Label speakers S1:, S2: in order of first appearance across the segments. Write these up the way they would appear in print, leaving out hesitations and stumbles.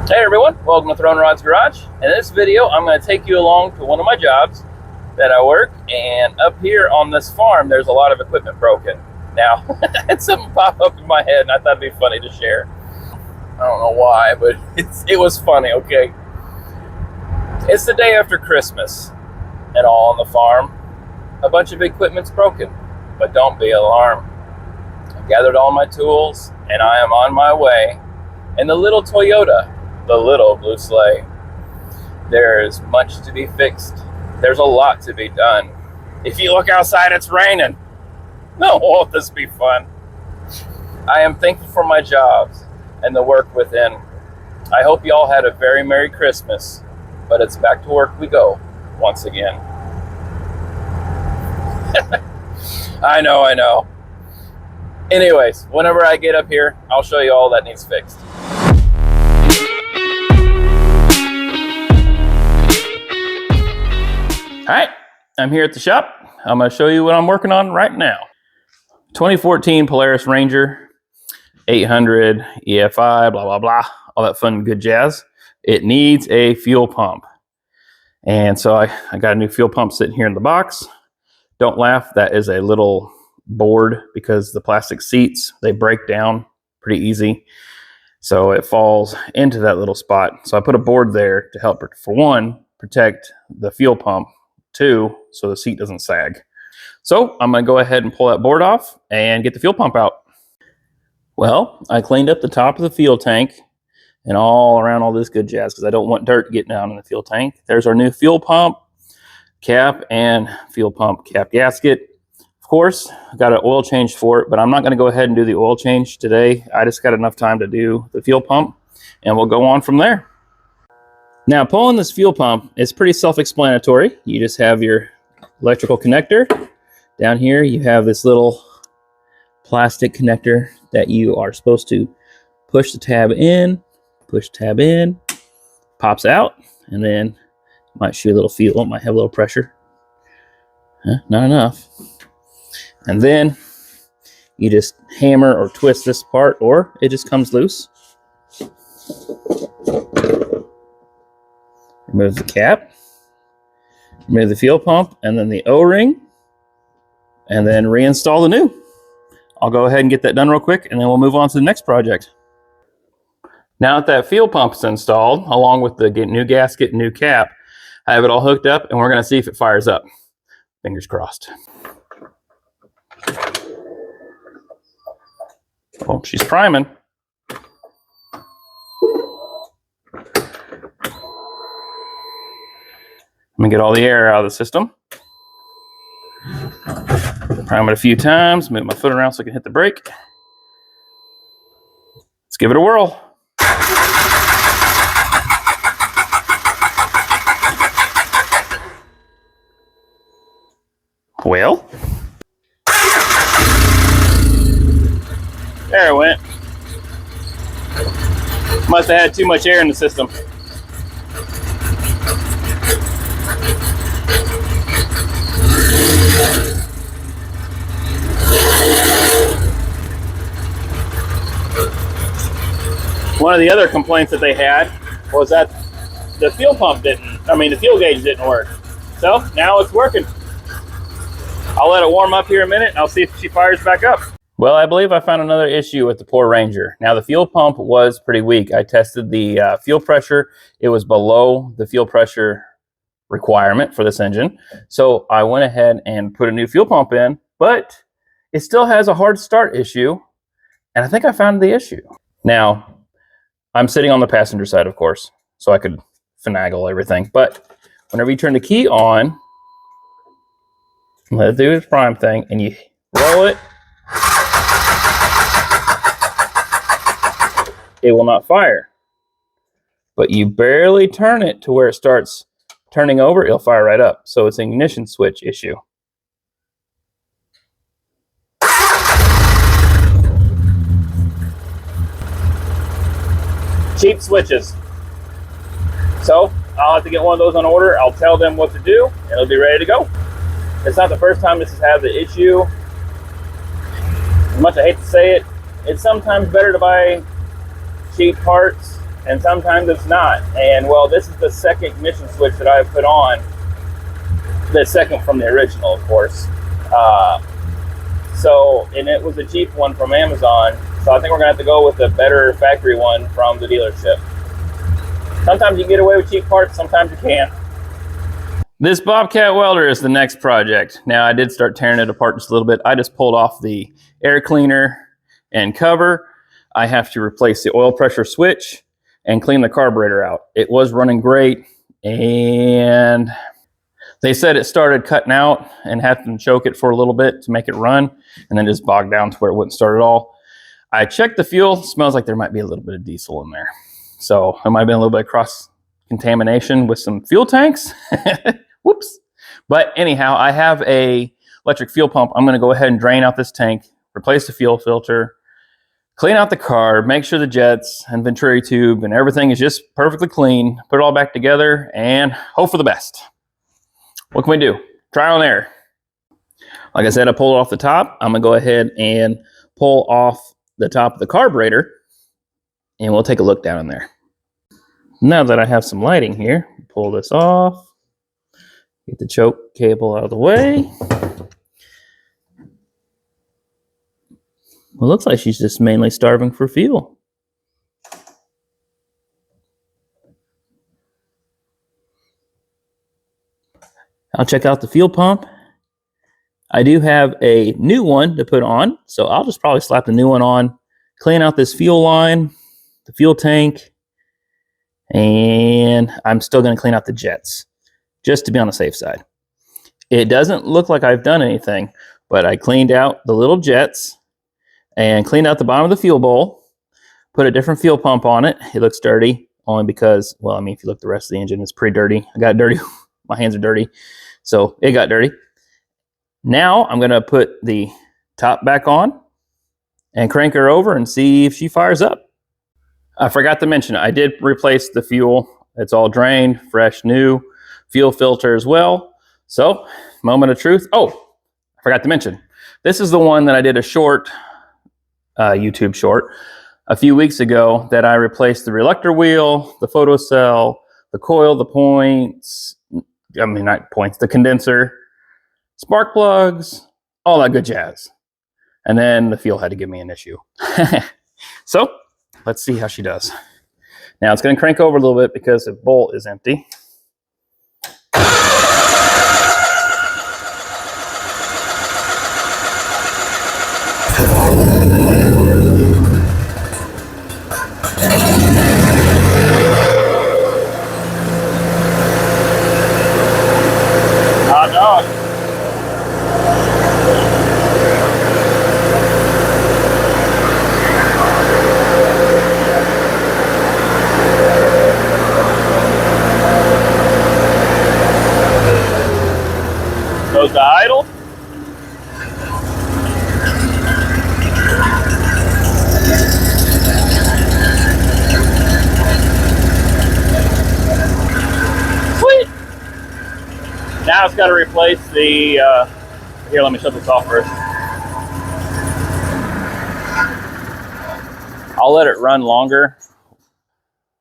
S1: Hey everyone, welcome to Throwing Rod's Garage. In this video, I'm going to take you along to one of my jobs that I work, and up here on this farm, there's a lot of equipment broken. Now, I had something pop up in my head, and I thought it'd be funny to share. I don't know why, but it was funny, okay? It's the day after Christmas, and all on the farm, a bunch of equipment's broken, but don't be alarmed. I've gathered all my tools, and I am on my way in the little Toyota, the little blue sleigh. There's much to be fixed. There's a lot to be done. If you look outside, it's raining. No, won't this be fun? I am thankful for my jobs and the work within. I hope you all had a very Merry Christmas, but it's back to work we go once again. I know. Anyways, whenever I get up here, I'll show you all that needs fixed. All right, I'm here at the shop. I'm going to show you what I'm working on right now. 2014 Polaris Ranger, 800 EFI, blah, blah, blah, all that fun, good jazz. It needs a fuel pump. And so I got a new fuel pump sitting here in the box. Don't laugh, that is a little board because the plastic seats, they break down pretty easy. So it falls into that little spot. So I put a board there to help, for one, protect the fuel pump. Two, so the seat doesn't sag. So I'm going to go ahead and pull that board off and get the fuel pump out. Well, I cleaned up the top of the fuel tank and all around all this good jazz because I don't want dirt getting down in the fuel tank. There's our new fuel pump cap and fuel pump cap gasket. Of course, I got an oil change for it, but I'm not going to go ahead and do the oil change today. I just got enough time to do the fuel pump and we'll go on from there. Now, pulling this fuel pump is pretty self-explanatory. You just have your electrical connector. Down here, you have this little plastic connector that you are supposed to push the tab in, pops out, and then might shoot a little fuel, might have a little pressure. Not enough. And then you just hammer or twist this part, or it just comes loose. Remove the cap, remove the fuel pump, and then the O-ring, and then reinstall the new. I'll go ahead and get that done real quick, and then we'll move on to the next project. Now that fuel pump's installed, along with the new gasket and new cap, I have it all hooked up, and we're going to see if it fires up. Fingers crossed. Oh, she's priming. Let me get all the air out of the system. Prime it a few times, move my foot around so I can hit the brake. Let's give it a whirl. Well, there it went. Must have had too much air in the system. One of the other complaints that they had was that the fuel gauge didn't work. So now it's working. I'll let it warm up here a minute and I'll see if she fires back up. Well, I believe I found another issue with the poor Ranger. Now the fuel pump was pretty weak. I tested the fuel pressure. It was below the fuel pressure requirement for this engine. So I went ahead and put a new fuel pump in, but it still has a hard start issue. And I think I found the issue. Now, I'm sitting on the passenger side, of course, so I could finagle everything. But whenever you turn the key on, let it do its prime thing, and you roll it, it will not fire. But you barely turn it to where it starts turning over, it'll fire right up. So it's an ignition switch issue. Cheap switches. So I'll have to get one of those on order. I'll tell them what to do and it'll be ready to go. It's not the first time this has had the issue. As much as I hate to say it, it's sometimes better to buy cheap parts and sometimes it's not. And well, this is the second ignition switch that I've put on, the second from the original, of course. And it was a cheap one from Amazon, so I think we're gonna have to go with a better factory one from the dealership. Sometimes you can get away with cheap parts, sometimes you can't. This Bobcat welder is the next project. Now, I did start tearing it apart just a little bit. I just pulled off the air cleaner and cover. I have to replace the oil pressure switch and clean the carburetor out. It was running great, and they said it started cutting out and had to choke it for a little bit to make it run, and then just bogged down to where it wouldn't start at all. I checked the fuel. Smells like there might be a little bit of diesel in there. So it might have been a little bit of cross-contamination with some fuel tanks. Whoops. But anyhow, I have a electric fuel pump. I'm going to go ahead and drain out this tank, replace the fuel filter, clean out the carb, make sure the jets and venturi tube and everything is just perfectly clean, put it all back together, and hope for the best. What can we do? Trial and error. Like I said, I pulled it off the top. I'm going to go ahead and pull off the top of the carburetor, and we'll take a look down in there. Now that I have some lighting here, pull this off. Get the choke cable out of the way. Well, it looks like she's just mainly starving for fuel. I'll check out the fuel pump. I do have a new one to put on, so I'll just probably slap the new one on, clean out this fuel line, the fuel tank, and I'm still going to clean out the jets, just to be on the safe side. It doesn't look like I've done anything, but I cleaned out the little jets and cleaned out the bottom of the fuel bowl, put a different fuel pump on it. It looks dirty, only because, well, I mean, if you look at the rest of the engine, it's pretty dirty. I got it dirty. My hands are dirty, so it got dirty. Now I'm going to put the top back on and crank her over and see if she fires up. I forgot to mention, I did replace the fuel. It's all drained, fresh, new. Fuel filter as well. So, moment of truth. Oh, I forgot to mention, this is the one that I did a short, YouTube short, a few weeks ago, that I replaced the reluctor wheel, the photocell, the coil, the points, not points, the condenser, spark plugs, all that good jazz. And then the fuel had to give me an issue. So, let's see how she does. Now, it's going to crank over a little bit because the bolt is empty. Goes to idle. Sweet. Now it's got to replace the, here, let me shut this off first. I'll let it run longer.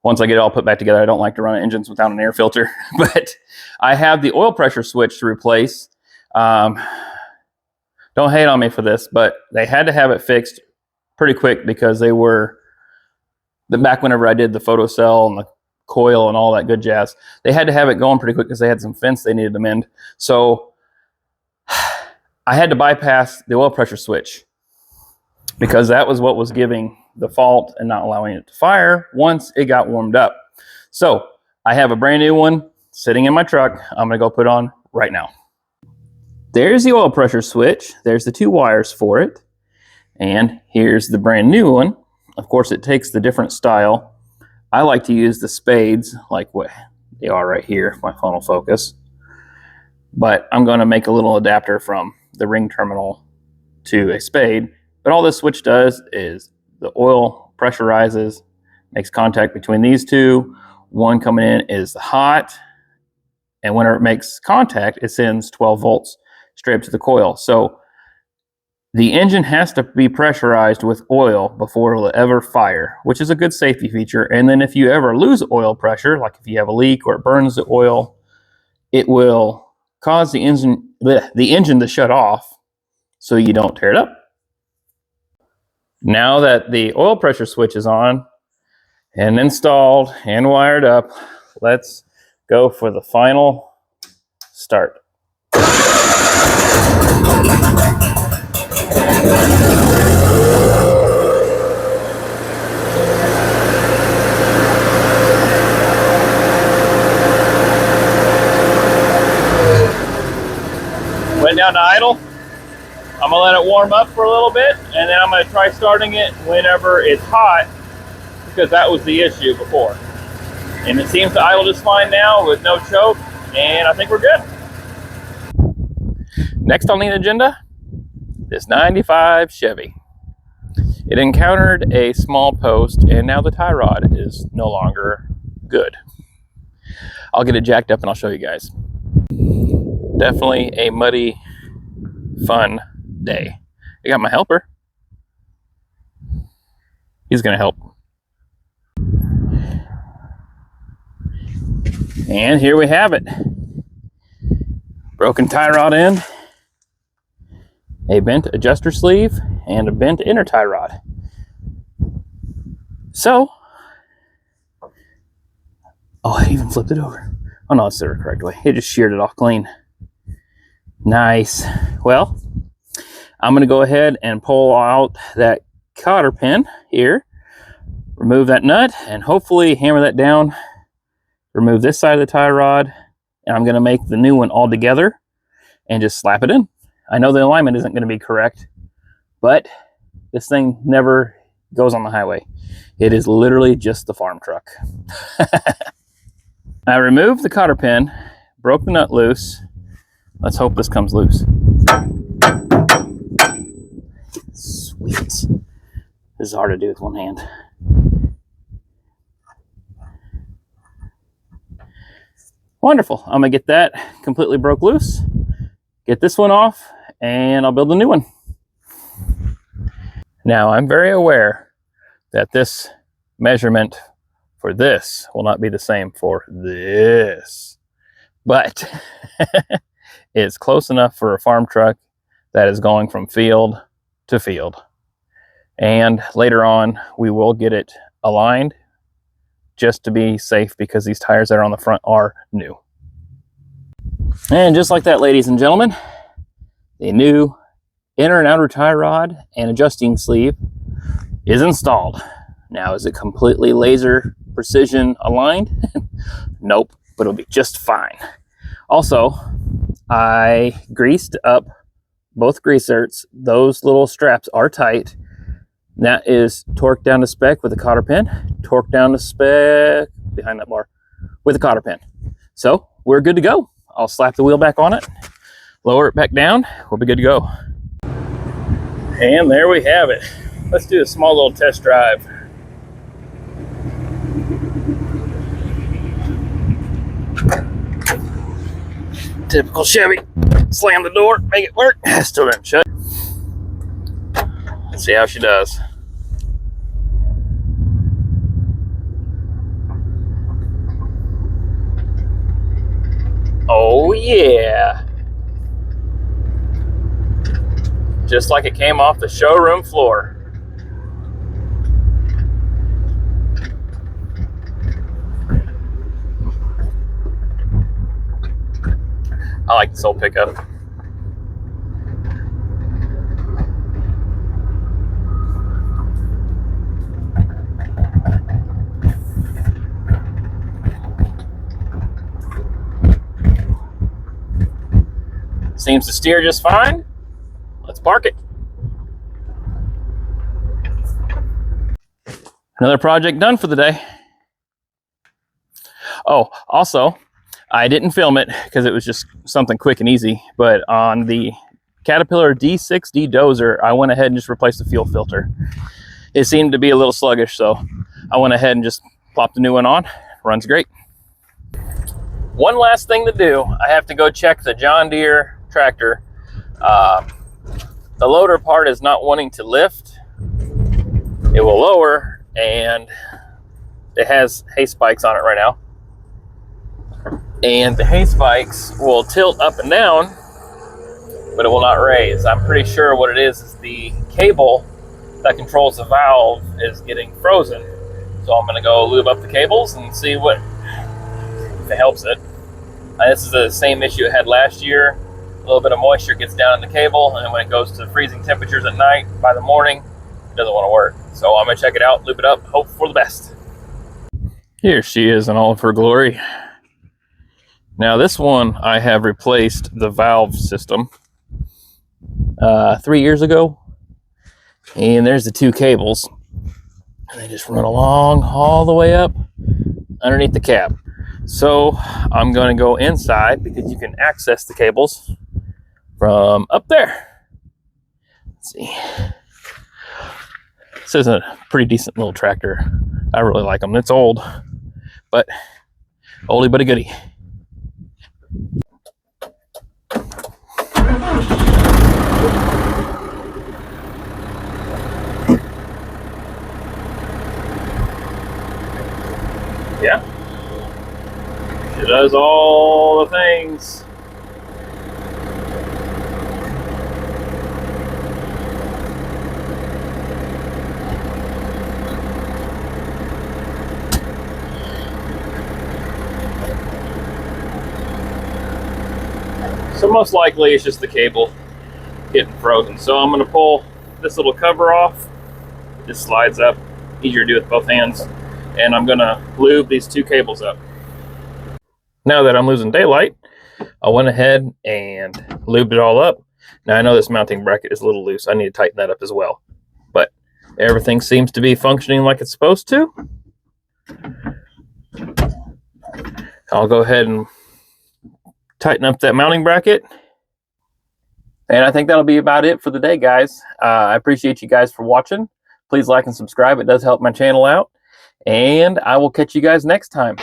S1: Once I get it all put back together, I don't like to run engines without an air filter, but I have the oil pressure switch to replace. Don't hate on me for this, but they had to have it fixed pretty quick because they were, back whenever I did the photocell and the coil and all that good jazz, they had to have it going pretty quick because they had some fence they needed to mend. So I had to bypass the oil pressure switch because that was what was giving the fault and not allowing it to fire once it got warmed up. So I have a brand new one sitting in my truck. I'm going to go put on right now. There's the oil pressure switch. There's the two wires for it. And here's the brand new one. Of course, it takes the different style. I like to use the spades like what they are right here, my funnel focus. But I'm going to make a little adapter from the ring terminal to a spade. But all this switch does is the oil pressurizes, makes contact between these two. One coming in is the hot. And whenever it makes contact, it sends 12 volts straight up to the coil. So The engine has to be pressurized with oil before it'll ever fire, which is a good safety feature. And then if you ever lose oil pressure, like if you have a leak or it burns the oil, it will cause the engine to shut off so you don't tear it up. Now that the oil pressure switch is on and installed and wired up, let's go for the final start. Went down to idle. I'm gonna let it warm up for a little bit, and then I'm gonna try starting it whenever it's hot, because that was the issue before. And it seems to idle just fine now with no choke, and I think we're good. Next on the agenda, this 95 Chevy. It encountered a small post, and now the tie rod is no longer good. I'll get it jacked up and I'll show you guys. Definitely a muddy, fun day. I got my helper. He's gonna help. And here we have it. Broken tie rod end, a bent adjuster sleeve, and a bent inner tie rod. So, oh, I even flipped it over. Oh no, it's the correct way. It just sheared it off clean. Nice. Well, I'm going to go ahead and pull out that cotter pin here, remove that nut, and hopefully hammer that down, remove this side of the tie rod, and I'm going to make the new one all together and just slap it in. I know the alignment isn't going to be correct, but this thing never goes on the highway. It is literally just the farm truck. I removed the cotter pin, broke the nut loose. Let's hope this comes loose. Sweet. This is hard to do with one hand. Wonderful. I'm gonna get that completely broke loose, get this one off, and I'll build a new one. Now, I'm very aware that this measurement for this will not be the same for this, but it's close enough for a farm truck that is going from field to field. And later on, we will get it aligned just to be safe, because these tires that are on the front are new. And just like that, ladies and gentlemen, the new inner and outer tie rod and adjusting sleeve is installed. Now, is it completely laser precision aligned? Nope, but it'll be just fine. Also, I greased up both greasers. Those little straps are tight. That is torqued down to spec with a cotter pin, torqued down to spec behind that bar with a cotter pin. So we're good to go. I'll slap the wheel back on it, lower it back down, we'll be good to go. And there we have it. Let's do a small little test drive. Typical Chevy. Slam the door, make it work. Still didn't shut. Let's see how she does. Oh yeah. Just like it came off the showroom floor. I like this old pickup. Seems to steer just fine. Let's park it. Another project done for the day. Oh, also, I didn't film it because it was just something quick and easy, but on the Caterpillar D6D dozer, I went ahead and just replaced the fuel filter. It seemed to be a little sluggish, so I went ahead and just plopped the new one on. Runs great. One last thing to do, I have to go check the John Deere tractor the loader part is not wanting to lift. It will lower, and it has hay spikes on it right now. And the hay spikes will tilt up and down, but it will not raise. I'm pretty sure what it is the cable that controls the valve is getting frozen. So I'm gonna go lube up the cables and see if it helps it. This is the same issue it had last year. A little bit of moisture gets down in the cable, and when it goes to freezing temperatures at night, by the morning, it doesn't want to work. So I'm gonna check it out, lube it up, hope for the best. Here she is in all of her glory. Now this one, I have replaced the valve system 3 years ago. And there's the two cables. And they just run along all the way up underneath the cab. So I'm going to go inside because you can access the cables from up there. Let's see. This is a pretty decent little tractor. I really like them. It's old, but oldie but a goodie. Yeah. She does all the things. So most likely it's just the cable getting frozen. So I'm going to pull this little cover off. It just slides up. Easier to do with both hands. And I'm going to lube these two cables up. Now that I'm losing daylight, I went ahead and lubed it all up. Now I know this mounting bracket is a little loose. I need to tighten that up as well. But everything seems to be functioning like it's supposed to. I'll go ahead and tighten up that mounting bracket. And I think that'll be about it for the day, guys. I appreciate you guys for watching. Please like and subscribe. It does help my channel out. And I will catch you guys next time.